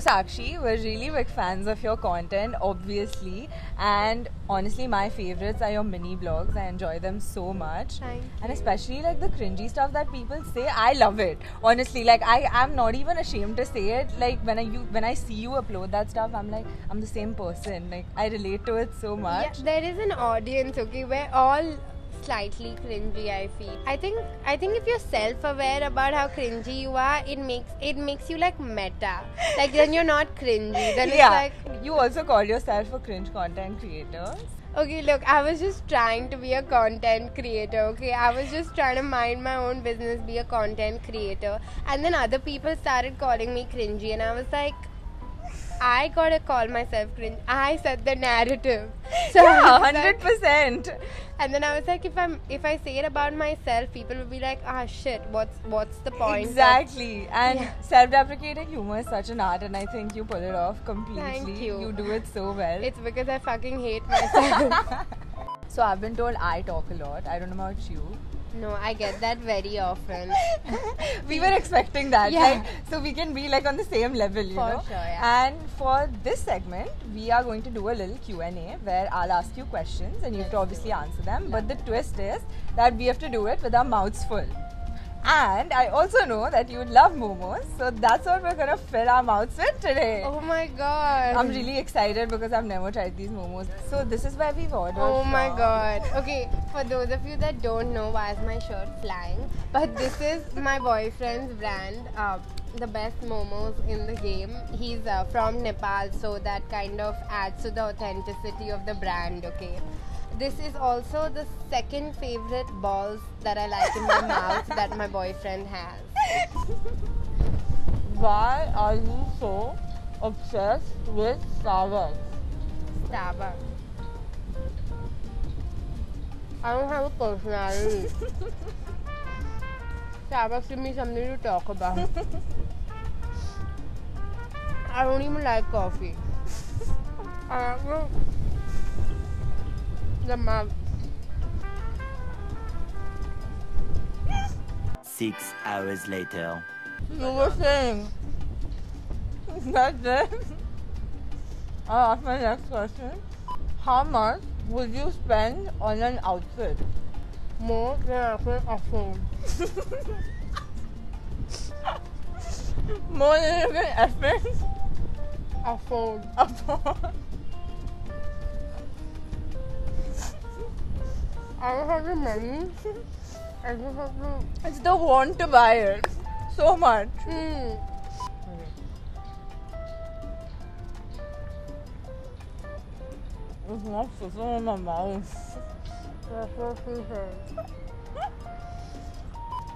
Sakshi, we're really big fans of your content, obviously. And honestly, my favorites are your mini vlogs. I enjoy them so much. Thank And you. especially like the cringy stuff that people say, I love it. Honestly, like I am not even ashamed to say it. Like when I see you upload that stuff, I'm like, I'm the same person. Like I relate to it so much. Yeah, there is an audience, okay, we're all slightly cringy, I feel. I think if you're self-aware about how cringy you are, it makes you like meta. Like then you're not cringy. Then Yeah. it's like, You also call yourself a cringe content creator. okay, look, I was just trying to be a content creator, okay? I was just trying to mind my own business, be a content creator. And then other people started calling me cringy, and I was like, I gotta call myself cringe. I set the narrative. So Yeah, I was like- 100%. and then I was like, if I say it about myself, people will be like, ah shit, what's the point? Exactly. And Yeah. self-deprecating humor is such an art, and I think you pull it off completely. Thank you. You do it so well. It's because I fucking hate myself. So I've been told I talk a lot. I don't know about you. No, I get that very often. We were expecting that. Yeah. Like, so we can be like on the same level, you For know. sure, yeah. And for this segment, we are going to do a little Q&A where I'll ask you questions and you have to obviously answer them. But the twist is that we have to do it with our mouths full. And I also know that you love momos, so that's what we're gonna fill our mouths with today. Oh my god. I'm really excited because I've never tried these momos. So this is where we've ordered. Oh my from. god. Okay, for those of you that don't know why is my shirt flying, but this is my boyfriend's brand, the best momos in the game. He's from Nepal, so that kind of adds to the authenticity of the brand, okay? This is also the second favorite balls that I like in my mouth that my boyfriend has. Why are you so obsessed with Starbucks? Starbucks. I don't have a personality. Starbucks give me something to talk about. I don't even like coffee. I like the mug. 6 hours later. You were saying. That's it. I'll ask my next question. How much would you spend on an outfit? More than I can afford. More than you can effort? Afford. I don't have the money. I just have to. It's the want to buy it. So much. It's not sitting in my mouth. That's what she said.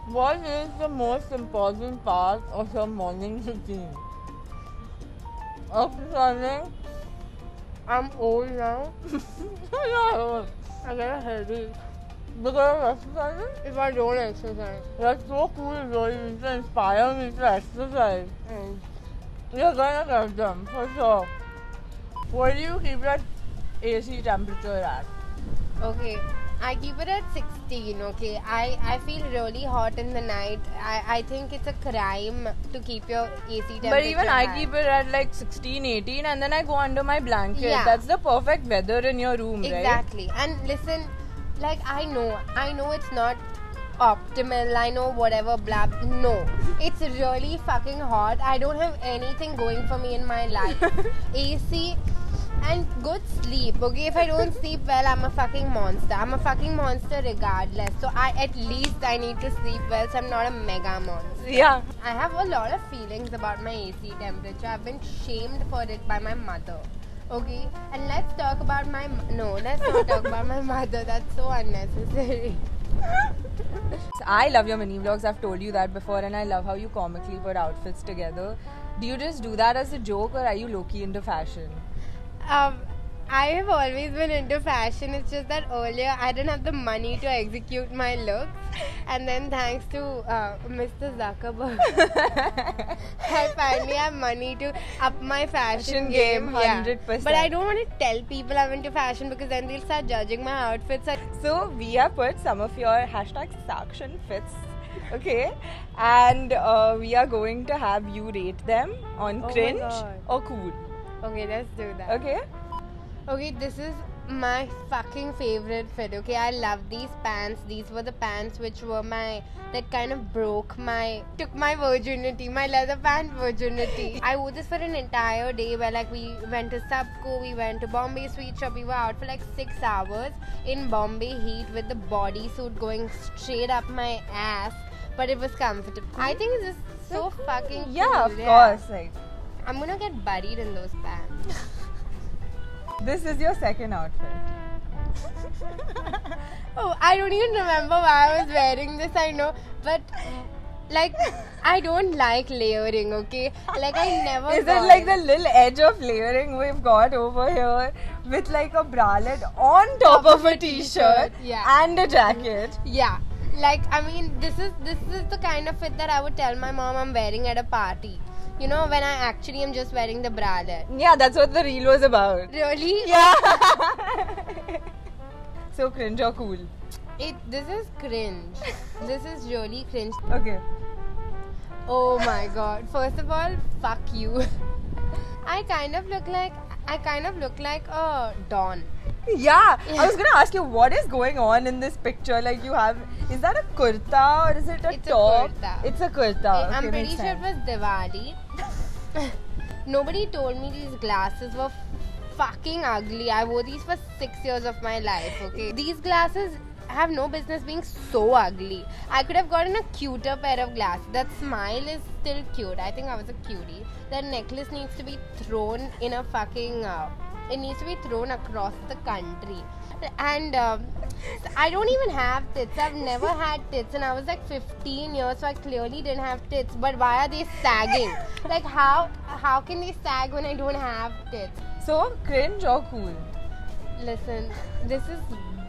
What is the most important part of your morning routine? Exercising? I'm old now. Yeah. I get a headache Because of exercising? if I don't exercise. That's so cool, bro. You need to inspire me to exercise. You're gonna get them, for sure. What do you keep your AC temperature at? Okay, I keep it at 16, okay? I feel really hot in the night. I think it's a crime to keep your AC temperature But even I high. keep it at like 16, 18 and then I go under my blanket. Yeah. That's the perfect weather in your room, right? Exactly. And listen, like I know it's not optimal, I know whatever blah. No, it's really fucking hot. I don't have anything going for me in my life. AC and good sleep, okay? If I don't sleep well, I'm a fucking monster. I'm a fucking monster regardless. So at least I need to sleep well, so I'm not a mega monster. Yeah. I have a lot of feelings about my AC temperature. I've been shamed for it by my mother. Okay, and let's talk about let's not talk about my mother. That's so unnecessary. I love your mini vlogs. I've told you that before, and I love how you comically put outfits together. Do you just do that as a joke, or are you low-key into fashion? I have always been into fashion. It's just that earlier I didn't have the money to execute my looks, and then thanks to Mr. Zuckerberg, I finally have money to up my fashion game. 100%. But I don't want to tell people I'm into fashion because then they'll start judging my outfits. So we have put some of your hashtag Sakshan fits Okay, and we are going to have you rate them on Oh my cringe God. or cool. Okay, let's do that. Okay. Okay, this is my fucking favorite fit. Okay, I love these pants. These were the pants which were that kind of took my virginity, my leather pant virginity. I wore this for an entire day where like we went to Subco, we went to Bombay Sweet Shop, we were out for like 6 hours in Bombay heat with the bodysuit going straight up my ass, but it was comfortable. I think it's just so fucking cool. Yeah, of course. Like, I'm gonna get buried in those pants. this is your second outfit. Oh, I don't even remember why I was wearing this, I know. But, like, I don't like layering, okay? Like, I never Is it got like the little edge of layering we've got over here with like a bralette on top of a t-shirt Yeah. and a jacket? Yeah. Like, I mean, this is the kind of fit that I would tell my mom I'm wearing at a party. You know, when I actually am just wearing the bralette. Yeah, that's what the reel was about. Really? Yeah. So cringe or cool? This is cringe. This is really cringe. Okay. Oh my god. First of all, fuck you. I kind of look like a Dawn. Yeah, I was gonna ask you what is going on in this picture. Like is that a kurta or is it a It's a top? kurta. It's a kurta. I'm Okay, pretty makes sure it sense. was Diwali. Nobody told me these glasses were fucking ugly. I wore these for 6 years of my life, okay? These glasses have no business being so ugly. I could have gotten a cuter pair of glasses. That smile is still cute. I think I was a cutie. That necklace needs to be thrown in a fucking... it needs to be thrown across the country. And I don't even have tits. I've never had tits, and I was like 15 years, so I clearly didn't have tits. But why are they sagging? Like how can they sag when I don't have tits? So cringe or cool? Listen, this is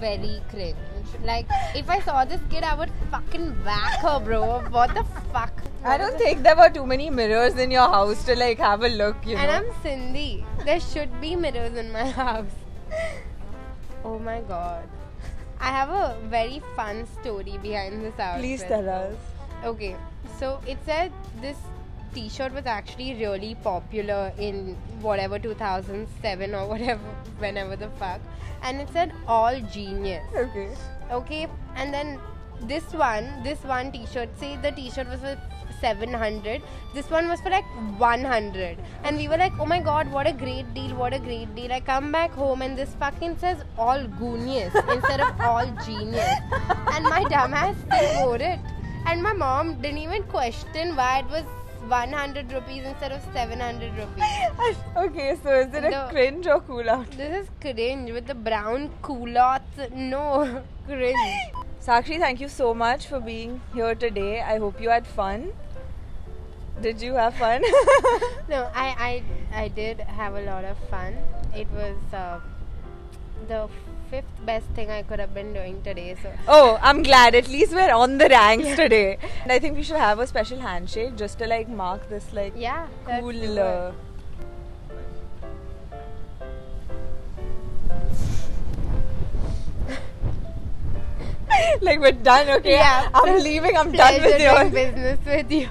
very cringe. Like if I saw this kid, I would fucking whack her, bro. What the fuck? I don't think there were too many mirrors in your house to like have a look, you know. And I'm Sindhi. There should be mirrors in my house. Oh my god. I have a very fun story behind this outfit. Please tell us. Okay, so it said this t-shirt was actually really popular in whatever 2007 or whatever, whenever the fuck. And it said all genius. Okay. Okay, and then this one t-shirt, say the t-shirt was for 700, this one was for like 100, and we were like, oh my god, what a great deal. I come back home and this fucking says all genius instead of all genius, and my dumbass still wore it, and my mom didn't even question why it was 100 rupees instead of 700 rupees. Okay, so is it a cringe or cool outfit? This is cringe with the brown culottes. No, cringe. Sakshi, thank you so much for being here today. I hope you had fun. Did you have fun? No, I did have a lot of fun. It was the 5th best thing I could have been doing today. So Oh, I'm glad. At least we're on the ranks today. And I think we should have a special handshake just to like mark this like yeah, let's cool. do it. Like we're done. Okay, Yeah. I'm leaving. I'm done Pleasure with doing you. business with you.